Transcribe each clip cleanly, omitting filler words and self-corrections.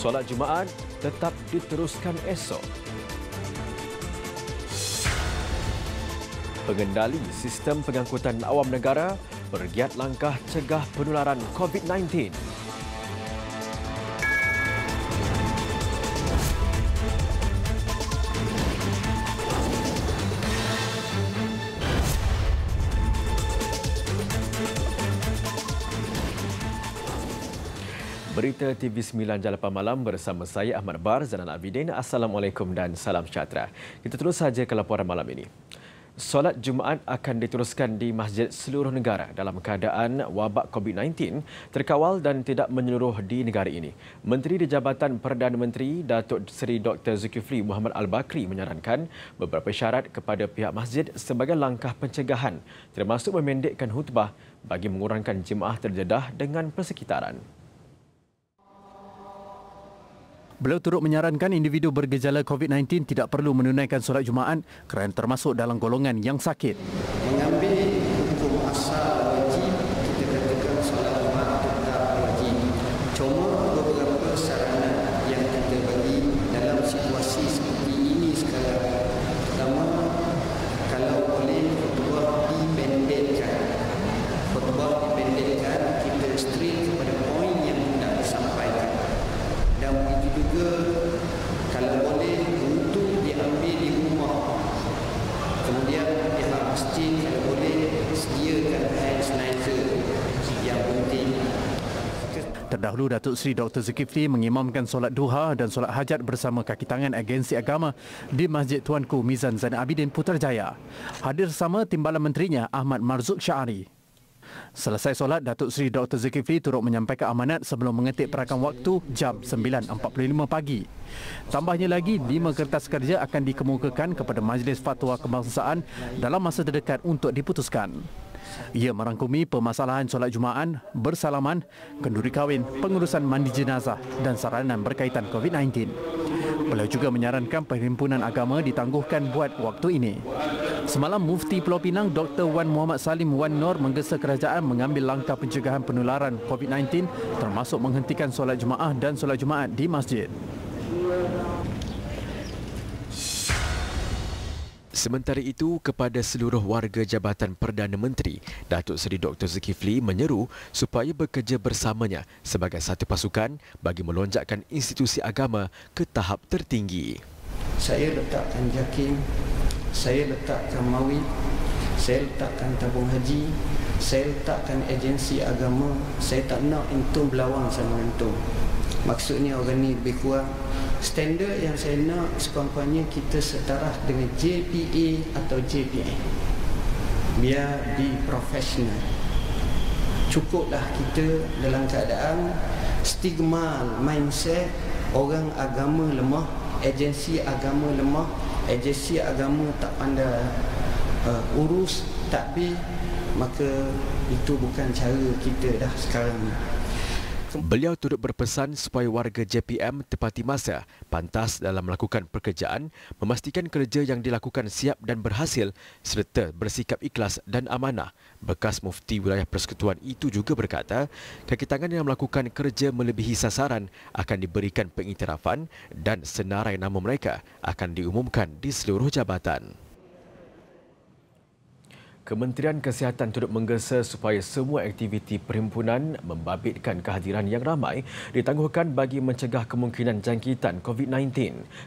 Solat Jumaat tetap diteruskan esok. Pengendali sistem pengangkutan awam negara bergiat langkah cegah penularan COVID-19. Berita TV9 Jam 8 malam bersama saya Ahmad Bar, Zainal Abidin. Assalamualaikum dan salam sejahtera. Kita terus saja ke laporan malam ini. Solat Jumaat akan diteruskan di masjid seluruh negara dalam keadaan wabak COVID-19 terkawal dan tidak menyeluruh di negara ini. Menteri di Jabatan Perdana Menteri Datuk Seri Dr. Zulkifli Muhammad Al-Bakri menyarankan beberapa syarat kepada pihak masjid sebagai langkah pencegahan, termasuk memendekkan khutbah bagi mengurangkan jemaah terdedah dengan persekitaran. Beliau turut menyarankan individu bergejala COVID-19 tidak perlu menunaikan solat Jumaat kerana termasuk dalam golongan yang sakit. Mengambil hukum asal wajib, kita katakan solat Jumaat tetap wajib. Cuma beberapa sarana yang kita bagi dalam situasi seperti ini sekarang. Pertama, kalau boleh khutbah dipendekkan. Khutbah dipendekkan, kita straight kepada poin yang hendak disampaikan. Dan begitu juga kalau boleh untuk diambil di rumah. Kemudian pihak masjid kalau boleh sediakan hand sanitizer yang penting. Terdahulu Datuk Seri Dr. Zulkifli mengimamkan solat duha dan solat hajat bersama kaki tangan agensi agama di Masjid Tuanku Mizan Zainal Abidin Putrajaya. Hadir sama timbalan menterinya Ahmad Marzuq Syari. Selesai solat, Datuk Seri Dr. Zulkifli turut menyampaikan amanat sebelum mengetik perakam waktu jam 9.45 pagi. Tambahnya lagi, 5 kertas kerja akan dikemukakan kepada Majlis Fatwa Kebangsaan dalam masa terdekat untuk diputuskan. Ia merangkumi permasalahan solat Jumaat, bersalaman, kenduri kahwin, pengurusan mandi jenazah dan saranan berkaitan COVID-19. Beliau juga menyarankan perhimpunan agama ditangguhkan buat waktu ini. Semalam, Mufti Pulau Pinang Dr. Wan Muhammad Salim Wan Nor menggesa kerajaan mengambil langkah pencegahan penularan COVID-19 termasuk menghentikan solat Jumaat dan solat Jumaat di masjid. Sementara itu, kepada seluruh warga Jabatan Perdana Menteri, Datuk Seri Dr. Zulkifli menyeru supaya bekerja bersamanya sebagai satu pasukan bagi melonjakkan institusi agama ke tahap tertinggi. Saya letakkan JAKIM, saya letakkan MAWID, saya letakkan tabung haji, saya letakkan agensi agama. Saya tak nak entum berlawang sama entum. Maksudnya orang ni lebih kurang standard yang saya nak sekurang-kurangnya kita setaraf dengan JPA atau JPA. Biar di profesional. Cukuplah kita dalam keadaan stigma mindset orang agama lemah, agensi agama lemah, agensi agama tak pandai urus takbir, maka itu bukan cara kita dah sekarang ni. Beliau turut berpesan supaya warga JPM tepati masa, pantas dalam melakukan pekerjaan, memastikan kerja yang dilakukan siap dan berhasil serta bersikap ikhlas dan amanah. Bekas Mufti Wilayah Persekutuan itu juga berkata, kaki tangan yang melakukan kerja melebihi sasaran akan diberikan pengiktirafan dan senarai nama mereka akan diumumkan di seluruh jabatan. Kementerian Kesihatan turut menggesa supaya semua aktiviti perhimpunan membabitkan kehadiran yang ramai ditangguhkan bagi mencegah kemungkinan jangkitan COVID-19.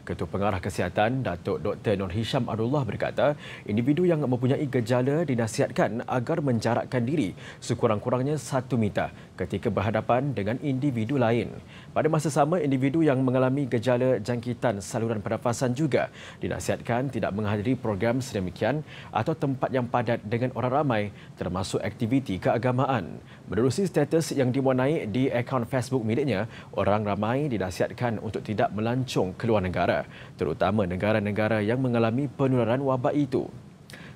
Ketua Pengarah Kesihatan, Datuk Dr. Nur Hisham Arullah berkata, individu yang mempunyai gejala dinasihatkan agar menjarakkan diri sekurang-kurangnya 1 meter ketika berhadapan dengan individu lain. Pada masa sama, individu yang mengalami gejala jangkitan saluran pernafasan juga dinasihatkan tidak menghadiri program sedemikian atau tempat yang padat dengan orang ramai termasuk aktiviti keagamaan. Menerusi status yang diwarnai di akaun Facebook miliknya, orang ramai dinasihatkan untuk tidak melancong keluar negara, terutama negara-negara yang mengalami penularan wabak itu.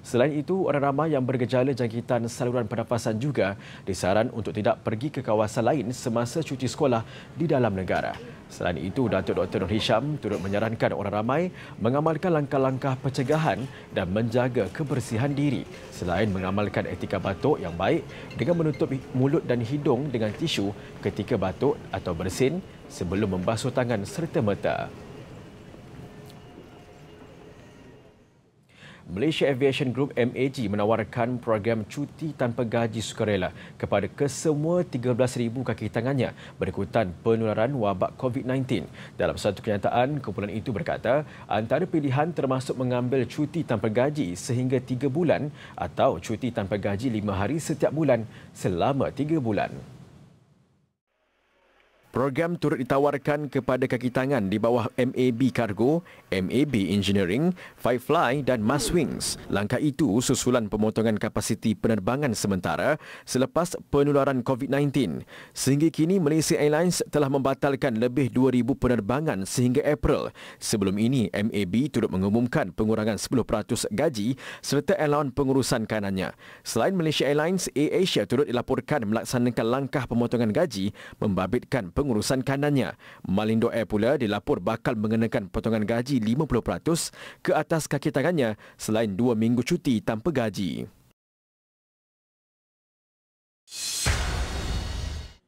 Selain itu, orang ramai yang bergejala jangkitan saluran pernafasan juga disaran untuk tidak pergi ke kawasan lain semasa cuti sekolah di dalam negara. Selain itu, Datuk Dr. Nur Hisham turut menyarankan orang ramai mengamalkan langkah-langkah pencegahan dan menjaga kebersihan diri selain mengamalkan etika batuk yang baik dengan menutup mulut dan hidung dengan tisu ketika batuk atau bersin sebelum membasuh tangan serta merta. Malaysia Aviation Group MAG menawarkan program cuti tanpa gaji sukarela kepada kesemua 13,000 kaki tangannya berikutan penularan wabak COVID-19. Dalam satu kenyataan, kumpulan itu berkata antara pilihan termasuk mengambil cuti tanpa gaji sehingga 3 bulan atau cuti tanpa gaji 5 hari setiap bulan selama 3 bulan. Program turut ditawarkan kepada kaki tangan di bawah MAB Cargo, MAB Engineering, Firefly dan Maswings. Langkah itu susulan pemotongan kapasiti penerbangan sementara selepas penularan COVID-19. Sehingga kini Malaysia Airlines telah membatalkan lebih 2,000 penerbangan sehingga April. Sebelum ini, MAB turut mengumumkan pengurangan 10% gaji serta allowance pengurusan kanannya. Selain Malaysia Airlines, AirAsia turut dilaporkan melaksanakan langkah pemotongan gaji membabitkan pengurusan kanannya. Malindo Air pula dilapor bakal mengenakan potongan gaji 50% ke atas kaki tangannya selain 2 minggu cuti tanpa gaji.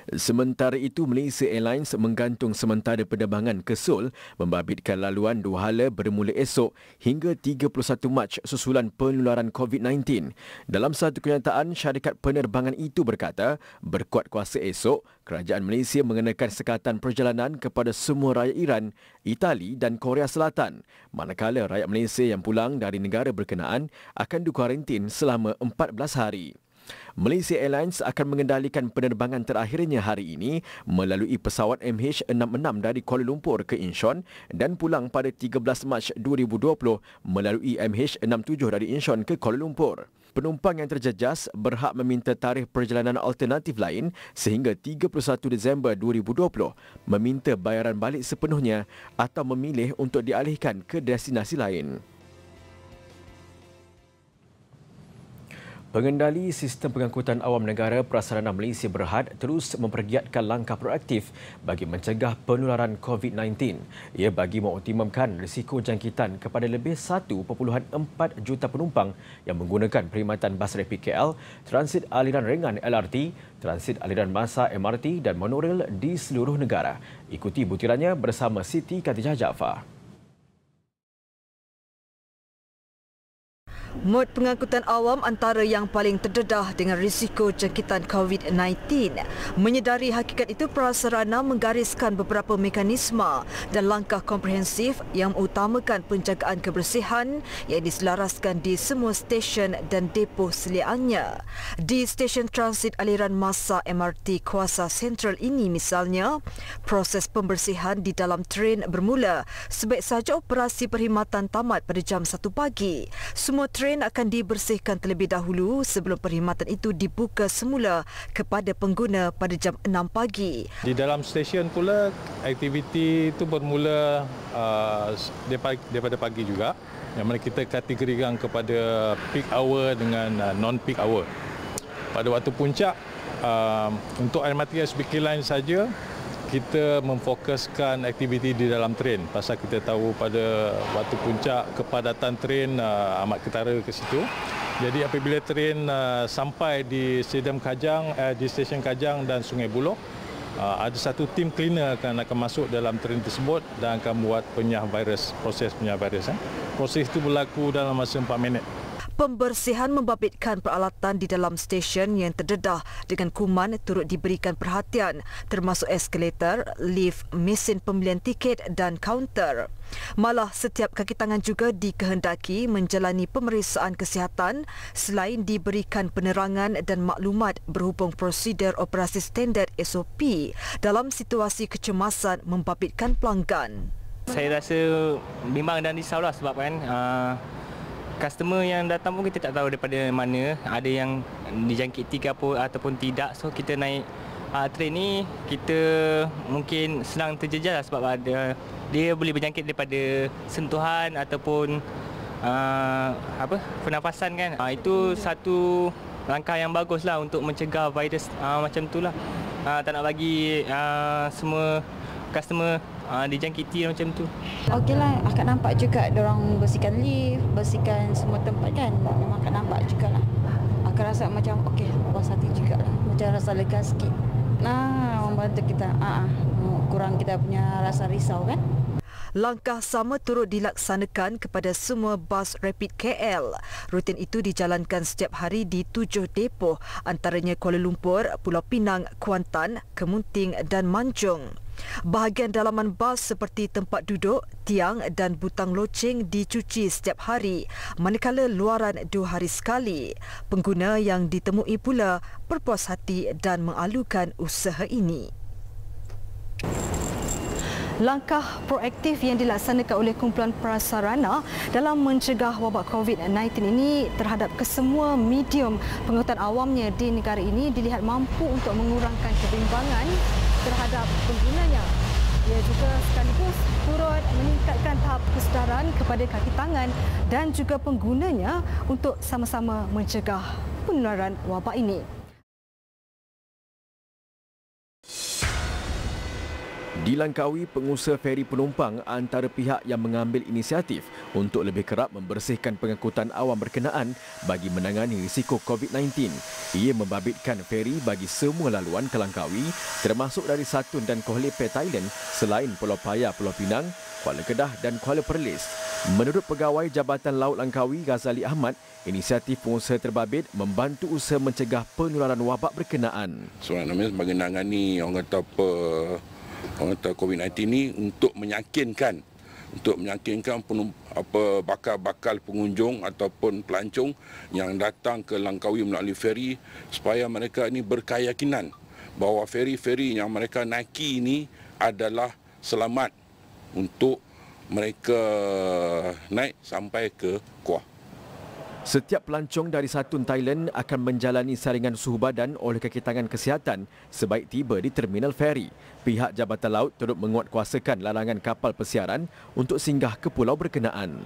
Sementara itu, Malaysia Airlines menggantung sementara penerbangan ke Seoul membabitkan laluan 2 hala bermula esok hingga 31 Mac susulan penularan COVID-19. Dalam satu kenyataan, syarikat penerbangan itu berkata, berkuat kuasa esok, kerajaan Malaysia mengenakan sekatan perjalanan kepada semua rakyat Iran, Itali dan Korea Selatan, manakala rakyat Malaysia yang pulang dari negara berkenaan akan dikuarantin selama 14 hari. Malaysia Airlines akan mengendalikan penerbangan terakhirnya hari ini melalui pesawat MH66 dari Kuala Lumpur ke Incheon dan pulang pada 13 Mac 2020 melalui MH67 dari Incheon ke Kuala Lumpur. Penumpang yang terjejas berhak meminta tarikh perjalanan alternatif lain sehingga 31 Disember 2020, meminta bayaran balik sepenuhnya atau memilih untuk dialihkan ke destinasi lain. Pengendali Sistem Pengangkutan Awam Negara Prasarana Malaysia Berhad terus mempergiatkan langkah proaktif bagi mencegah penularan COVID-19. Ia bagi mengoptimumkan risiko jangkitan kepada lebih 1.4 juta penumpang yang menggunakan perkhidmatan bas rapid KL, transit aliran ringan LRT, transit aliran massa MRT dan monorail di seluruh negara. Ikuti butirannya bersama Siti Khadijah Jaafar. Mod pengangkutan awam antara yang paling terdedah dengan risiko jangkitan COVID-19. Menyedari hakikat itu, prasarana menggariskan beberapa mekanisme dan langkah komprehensif yang mengutamakan penjagaan kebersihan yang diselaraskan di semua stesen dan depo seliannya. Di stesen transit aliran massa MRT Kuasa Sentral ini misalnya, proses pembersihan di dalam tren bermula sebaik saja operasi perkhidmatan tamat pada jam 1 pagi. Semua tren akan dibersihkan terlebih dahulu sebelum perkhidmatan itu dibuka semula kepada pengguna pada jam 6 pagi. Di dalam stesen pula, aktiviti itu bermula daripada pagi juga, yang mana kita kategorikan kepada peak hour dengan non-peak hour. Pada waktu puncak, untuk MRT SBK Line saja, kita memfokuskan aktiviti di dalam tren pasal kita tahu pada waktu puncak kepadatan tren amat ketara ke situ. Jadi apabila tren sampai di stesen Kajang dan Sungai Buloh, ada satu tim cleaner akan masuk dalam tren tersebut dan akan buat proses penyah virus. Proses itu berlaku dalam masa 4 minit. Pembersihan membabitkan peralatan di dalam stesen yang terdedah dengan kuman turut diberikan perhatian, termasuk eskalator, lift, mesin pembelian tiket dan kaunter. Malah setiap kaki tangan juga dikehendaki menjalani pemeriksaan kesihatan selain diberikan penerangan dan maklumat berhubung prosedur operasi standard SOP dalam situasi kecemasan membabitkan pelanggan. Saya rasa bimbang dan risaulah sebab kan customer yang datang pun kita tak tahu daripada mana, ada yang dijangkiti ke apa ataupun tidak. So kita naik train ni, kita mungkin senang terjejas sebab dia boleh berjangkit daripada sentuhan ataupun pernafasan kan. Itu satu langkah yang baguslah untuk mencegah virus macam itulah. Tak nak bagi semua customer dijangkiti macam tu. Okeylah, akak nampak juga diorang bersihkan lift, bersihkan semua tempat kan. Memang akak nampak jugalah. Akak rasa macam okey, puas hati jugalah. Macam rasa lega sikit. Membantu kita. Kurang kita punya rasa risau kan. Langkah sama turut dilaksanakan kepada semua bas Rapid KL. Rutin itu dijalankan setiap hari di 7 depoh antaranya Kuala Lumpur, Pulau Pinang, Kuantan, Kemunting dan Manjung. Bahagian dalaman bas seperti tempat duduk, tiang dan butang loceng dicuci setiap hari, manakala luaran 2 hari sekali. Pengguna yang ditemui pula berpuas hati dan mengalukan usaha ini. Langkah proaktif yang dilaksanakan oleh kumpulan prasarana dalam mencegah wabak COVID-19 ini terhadap kesemua medium pengangkutan awamnya di negara ini dilihat mampu untuk mengurangkan kebimbangan terhadap penggunanya. Ia juga sekaligus turut meningkatkan tahap kesedaran kepada kaki tangan dan juga penggunanya untuk sama-sama mencegah penularan wabak ini. Di Langkawi, pengusaha feri penumpang antara pihak yang mengambil inisiatif untuk lebih kerap membersihkan pengangkutan awam berkenaan bagi menangani risiko COVID-19. Ia membabitkan feri bagi semua laluan ke Langkawi termasuk dari Satun dan Kuala Lumpur, Thailand selain Pulau Paya, Pulau Pinang, Kuala Kedah dan Kuala Perlis. Menurut Pegawai Jabatan Laut Langkawi, Ghazali Ahmad, inisiatif pengusaha terbabit membantu usaha mencegah penularan wabak berkenaan. Sebenarnya sebagai menangani orang kata COVID-19 ini untuk meyakinkan bakal pengunjung ataupun pelancong yang datang ke Langkawi melalui feri supaya mereka ini berkeyakinan bahawa feri-feri yang mereka naiki ini adalah selamat untuk mereka naik sampai ke Kuah. Setiap pelancong dari Satun, Thailand akan menjalani saringan suhu badan oleh kaki tangan kesihatan sebaik tiba di terminal feri. Pihak Jabatan Laut turut menguatkuasakan larangan kapal pesiaran untuk singgah ke pulau berkenaan.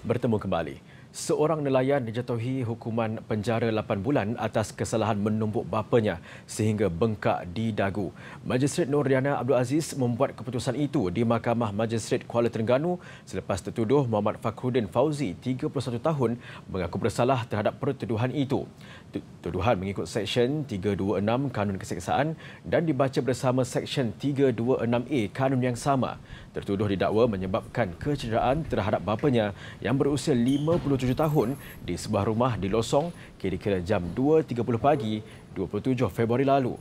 Bertemu kembali. Seorang nelayan dijatuhi hukuman penjara 8 bulan atas kesalahan menumbuk bapanya sehingga bengkak di dagu. Magistrate Noriana Abdul Aziz membuat keputusan itu di Mahkamah Magistrate Kuala Terengganu selepas tertuduh Muhammad Fakhruddin Fauzi, 31 tahun, mengaku bersalah terhadap pertuduhan itu. Tuduhan mengikut Seksyen 326 Kanun Keseksaan dan dibaca bersama Seksyen 326A Kanun yang sama. Tertuduh didakwa menyebabkan kecederaan terhadap bapanya yang berusia 57 tahun di sebuah rumah di Losong kira-kira jam 2.30 pagi 27 Februari lalu.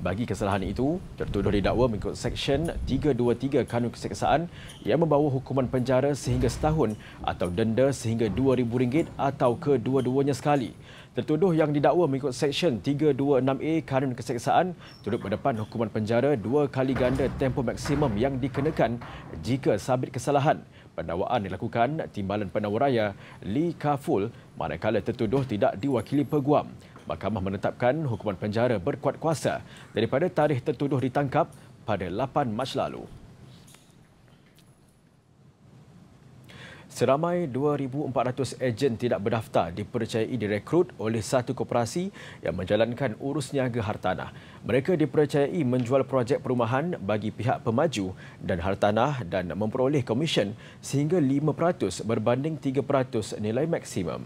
Bagi kesalahan itu, tertuduh didakwa mengikut Seksyen 323 Kanun Keseksaan yang membawa hukuman penjara sehingga setahun atau denda sehingga RM2,000 atau kedua-duanya sekali. Tertuduh yang didakwa mengikut Seksyen 326A Kanun Keseksaan turut mendapat hukuman penjara 2 kali ganda tempoh maksimum yang dikenakan jika sabit kesalahan. Pendakwaan dilakukan Timbalan Penawaraya Lee Kaful manakala tertuduh tidak diwakili peguam. Mahkamah menetapkan hukuman penjara berkuat kuasa daripada tarikh tertuduh ditangkap pada 8 Mac lalu. Seramai 2,400 ejen tidak berdaftar dipercayai direkrut oleh satu koperasi yang menjalankan urus niaga hartanah. Mereka dipercayai menjual projek perumahan bagi pihak pemaju dan hartanah dan memperoleh komisen sehingga 5% berbanding 3% nilai maksimum.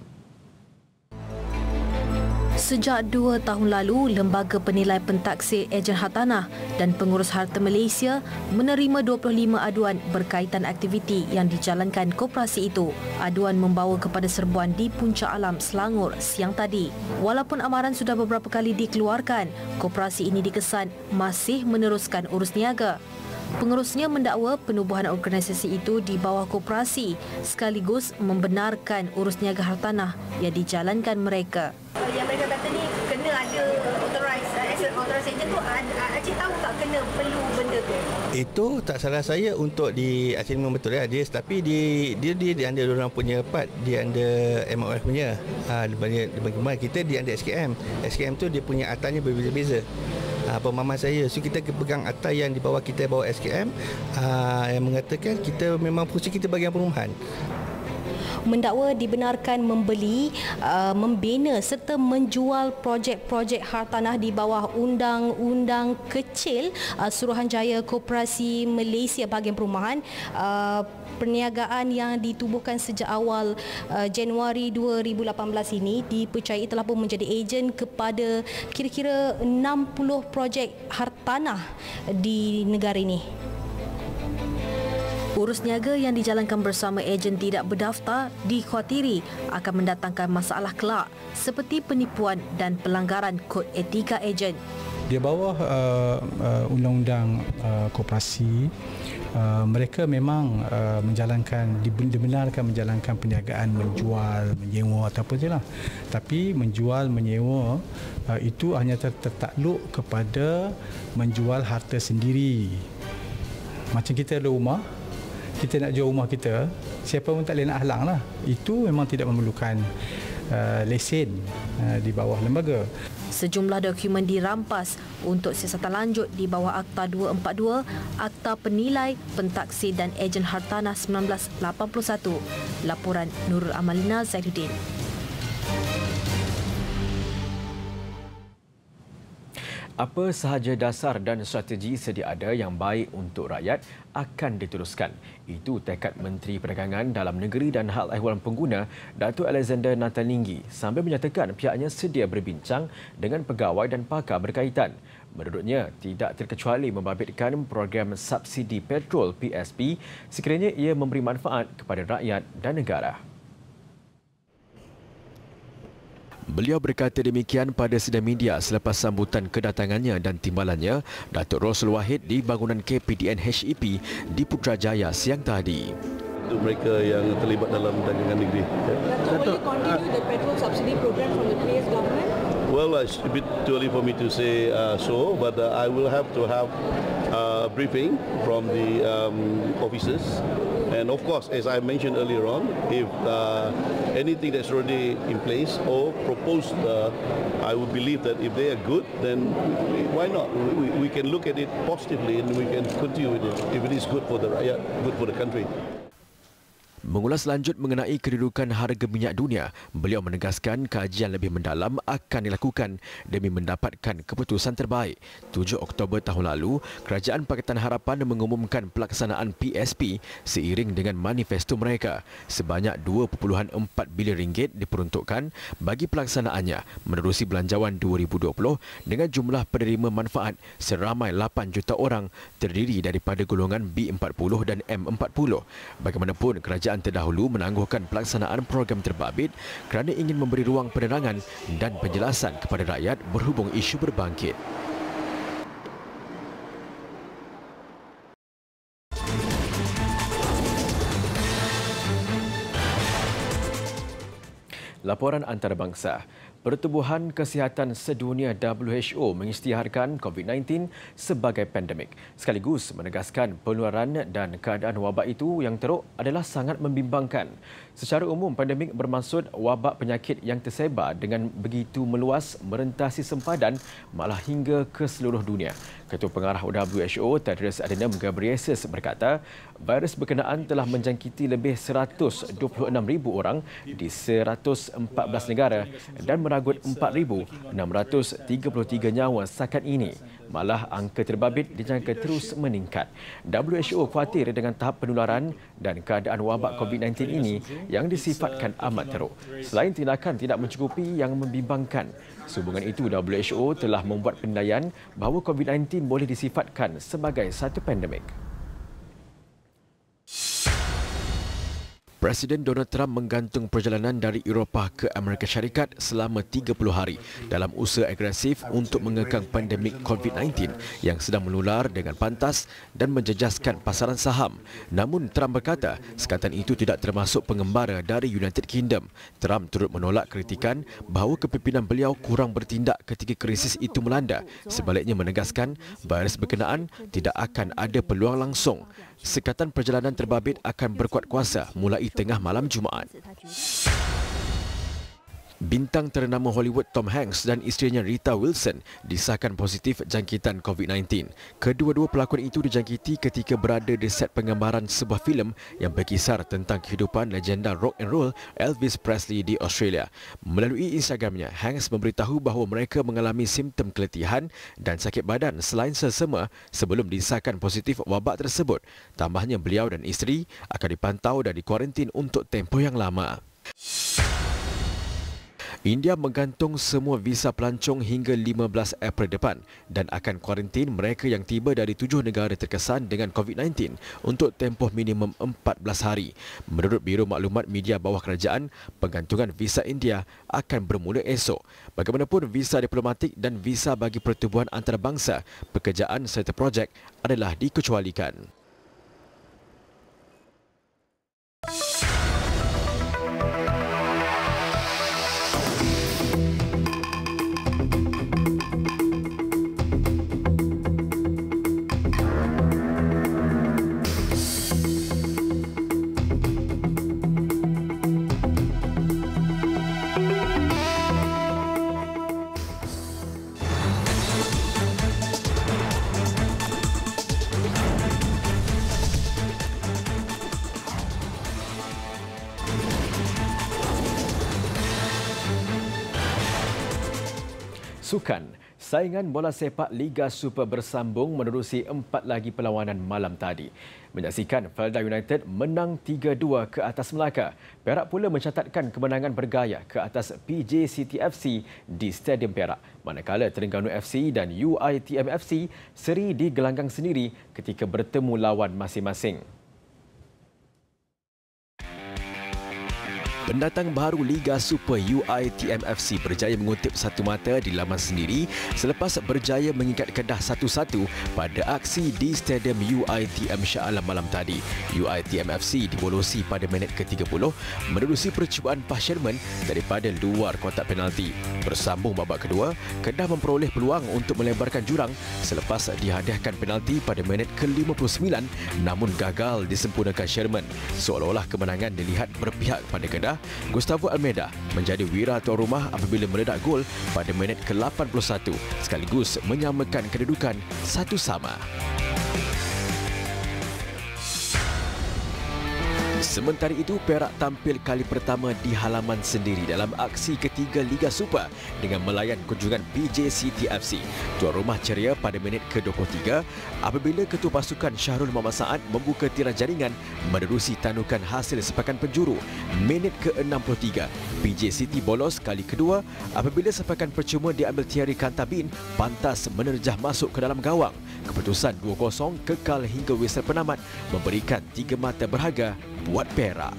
Sejak 2 tahun lalu, Lembaga Penilai Pentaksir Ejen Hartanah dan Pengurus Harta Malaysia menerima 25 aduan berkaitan aktiviti yang dijalankan koperasi itu. Aduan membawa kepada serbuan di Puncak Alam, Selangor siang tadi. Walaupun amaran sudah beberapa kali dikeluarkan, koperasi ini dikesan masih meneruskan urus niaga. Pengurusnya mendakwa penubuhan organisasi itu di bawah koperasi sekaligus membenarkan urus niaga hartanah yang dijalankan mereka. Yang mereka kata ni kena ada authorized as authorized agent tu, Acik tahu tak kena perlu benda tu? Itu tak salah saya untuk di Acik memang betul ya, tapi dia under orang punya part, dia under MOF punya. Bagaimana kita di under SKM. SKM tu dia punya atanya berbeza-beza. Pemahaman saya, so kita pegang akta yang di bawah kita, bawah SKM, yang mengatakan kita memang fungsi kita bahagian perumahan. Mendakwa dibenarkan membeli, membina serta menjual projek-projek hartanah di bawah Undang-Undang Kecil Suruhanjaya Koperasi Malaysia bahagian perumahan. Perniagaan yang ditubuhkan sejak awal Januari 2018 ini dipercayai telah pun menjadi ejen kepada kira-kira 60 projek hartanah di negara ini. Urus niaga yang dijalankan bersama ejen tidak berdaftar dikhawatiri akan mendatangkan masalah kelak seperti penipuan dan pelanggaran kod etika ejen. Di bawah undang-undang koperasi, mereka memang dibenarkan menjalankan perniagaan menjual, menyewa ataupun itulah. Tapi menjual, menyewa itu hanya tertakluk kepada menjual harta sendiri. Macam kita ada rumah, kita nak jual rumah kita, siapa pun tak boleh nak halang lah. Itu memang tidak memerlukan lesen di bawah lembaga. Sejumlah dokumen dirampas untuk siasatan lanjut di bawah Akta 242, Akta Penilai, Pentaksir dan Ejen Hartanah 1981. Laporan Nurul Amalina Zainuddin. Apa sahaja dasar dan strategi sedia ada yang baik untuk rakyat akan diteruskan. Itu tekad Menteri Perdagangan Dalam Negeri dan Hal Ehwal Pengguna, Datuk Alexander Nathalinggi, sambil menyatakan pihaknya sedia berbincang dengan pegawai dan pakar berkaitan. Menurutnya, tidak terkecuali membabitkan program subsidi petrol PSP sekiranya ia memberi manfaat kepada rakyat dan negara. Beliau berkata demikian pada sidang media selepas sambutan kedatangannya dan timbalannya Datuk Rosul Wahid di bangunan KPDN HEP di Putrajaya siang tadi. Untuk mereka yang terlibat dalam dagangan negeri. Datuk, will you continue the petrol subsidy program from the previous government? Well, it's a bit too early for me to say so, but I will have to have a briefing from the officers. And of course, as I mentioned earlier on, if anything that's already in place or proposed, I would believe that if they are good, then why not? We can look at it positively and we can continue with it if it is good for the rakyat, good for the country. Mengulas lanjut mengenai kedudukan harga minyak dunia, beliau menegaskan kajian lebih mendalam akan dilakukan demi mendapatkan keputusan terbaik. 7 Oktober tahun lalu, Kerajaan Pakatan Harapan mengumumkan pelaksanaan PSP seiring dengan manifesto mereka. Sebanyak 2.4 bilion ringgit diperuntukkan bagi pelaksanaannya menerusi belanjawan 2020 dengan jumlah penerima manfaat seramai 8 juta orang terdiri daripada golongan B40 dan M40. Bagaimanapun, kerajaan terdahulu menangguhkan pelaksanaan program terbabit kerana ingin memberi ruang penerangan dan penjelasan kepada rakyat berhubung isu berbangkit. Laporan antarabangsa. Pertubuhan Kesihatan Sedunia WHO mengisytiharkan COVID-19 sebagai pandemik, sekaligus menegaskan penularan dan keadaan wabak itu yang teruk adalah sangat membimbangkan. Secara umum, pandemik bermaksud wabak penyakit yang tersebar dengan begitu meluas, merentasi sempadan malah hingga ke seluruh dunia. Ketua Pengarah WHO, Tedros Adhanom Ghebreyesus berkata, virus berkenaan telah menjangkiti lebih 126,000 orang di 114 negara dan meragut 4,633 nyawa setakat ini. Malah angka terbabit dijangka terus meningkat. WHO khawatir dengan tahap penularan dan keadaan wabak COVID-19 ini yang disifatkan amat teruk. Selain tindakan tidak mencukupi yang membimbangkan, sehubungan itu WHO telah membuat penilaian bahawa COVID-19 boleh disifatkan sebagai satu pandemik. Presiden Donald Trump menggantung perjalanan dari Eropah ke Amerika Syarikat selama 30 hari dalam usaha agresif untuk mengekang pandemik COVID-19 yang sedang menular dengan pantas dan menjejaskan pasaran saham. Namun Trump berkata sekatan itu tidak termasuk pengembara dari United Kingdom. Trump turut menolak kritikan bahawa kepimpinan beliau kurang bertindak ketika krisis itu melanda. Sebaliknya menegaskan virus berkenaan tidak akan ada peluang langsung. Sekatan perjalanan terbabit akan berkuat kuasa mulai tengah malam Jumaat. Bintang ternama Hollywood Tom Hanks dan isterinya Rita Wilson disahkan positif jangkitan COVID-19. Kedua-dua pelakon itu dijangkiti ketika berada di set penggambaran sebuah filem yang berkisar tentang kehidupan legenda rock and roll Elvis Presley di Australia. Melalui Instagramnya, Hanks memberitahu bahawa mereka mengalami simptom keletihan dan sakit badan selain selsema sebelum disahkan positif wabak tersebut. Tambahnya, beliau dan isteri akan dipantau dan dikuarantin untuk tempoh yang lama. India menggantung semua visa pelancong hingga 15 April depan dan akan kuarantin mereka yang tiba dari 7 negara terkesan dengan COVID-19 untuk tempoh minimum 14 hari. Menurut Biro Maklumat Media Bawah Kerajaan, penggantungan visa India akan bermula esok. Bagaimanapun, visa diplomatik dan visa bagi pertubuhan antarabangsa, pekerjaan serta projek adalah dikecualikan. Sukan. Saingan bola sepak Liga Super bersambung menerusi 4 lagi perlawanan malam tadi. Menyaksikan Felda United menang 3-2 ke atas Melaka. Perak pula mencatatkan kemenangan bergaya ke atas PJ City FC di Stadium Perak. Manakala Terengganu FC dan UiTM FC seri di gelanggang sendiri ketika bertemu lawan masing-masing. Pendatang baru Liga Super UiTM FC berjaya mengutip satu mata di laman sendiri selepas berjaya mengikat Kedah 1-1 pada aksi di Stadium UiTM Shah Alam malam tadi. UiTM FC dibolosi pada minit ke-30 menerusi percubaan Pah Sherman daripada luar kotak penalti. Bersambung babak kedua, Kedah memperoleh peluang untuk melebarkan jurang selepas dihadiahkan penalti pada minit ke-59 namun gagal disempurnakan Sherman. Seolah-olah kemenangan dilihat berpihak pada Kedah, Gustavo Almeida menjadi wira tuan rumah apabila meledak gol pada minit ke-81 sekaligus menyamakan kedudukan satu sama. Sementara itu, Perak tampil kali pertama di halaman sendiri dalam aksi ketiga Liga Super dengan melayan kunjungan PJ City FC. Tuan rumah ceria pada minit ke-23 apabila ketua pasukan Syahrul Muhammad Saad membuka tirai jaringan menerusi tandukan hasil sepakan penjuru. Minit ke-63, PJ City bolos kali kedua apabila sepakan percuma diambil Thierry Cantabin pantas menerjah masuk ke dalam gawang. Keputusan 2-0 kekal hingga whistle penamat memberikan 3 mata berharga buat Perak.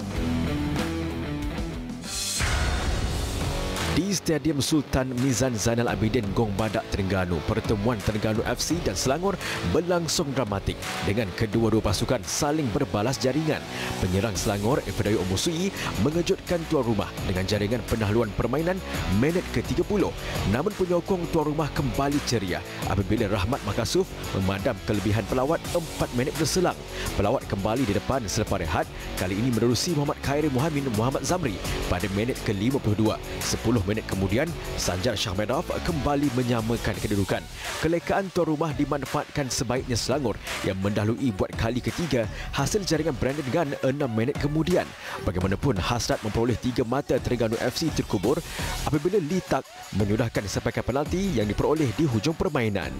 Di Stadium Sultan Mizan Zainal Abidin, Gong Badak, Terengganu, pertemuan Terengganu FC dan Selangor berlangsung dramatik dengan kedua-dua pasukan saling berbalas jaringan. Penyerang Selangor, Ifedayu Omusui, mengejutkan tuan rumah dengan jaringan pendahuluan permainan minit ke-30. Namun penyokong tuan rumah kembali ceria apabila Rahmat Makasuf memadam kelebihan pelawat 4 minit berselang. Pelawat kembali di depan selepas rehat, kali ini menerusi Muhammad Khairi Muhammad Zamri pada minit ke-52. 10 minit kemudian, Sanjar Shahmedov kembali menyamakan kedudukan. Kelekaan tuan rumah dimanfaatkan sebaiknya Selangor yang mendahului buat kali ketiga hasil jaringan Brandon Gunn 6 minit kemudian. Bagaimanapun, hasrat memperoleh 3 mata Terengganu FC terkubur apabila Lee Tak menyudahkan sepakan penalti yang diperoleh di hujung permainan.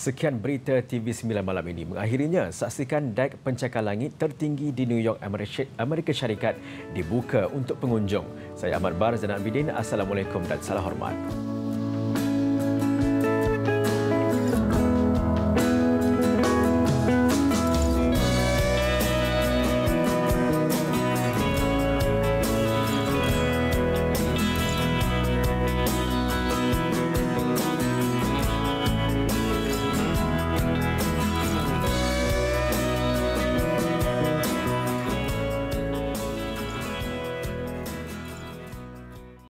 Sekian berita TV9 malam ini. Mengakhirinya, saksikan dek pencakar langit tertinggi di New York, Amerika Syarikat dibuka untuk pengunjung. Saya Ahmad Bar Zainal Abidin. Assalamualaikum dan salam hormat.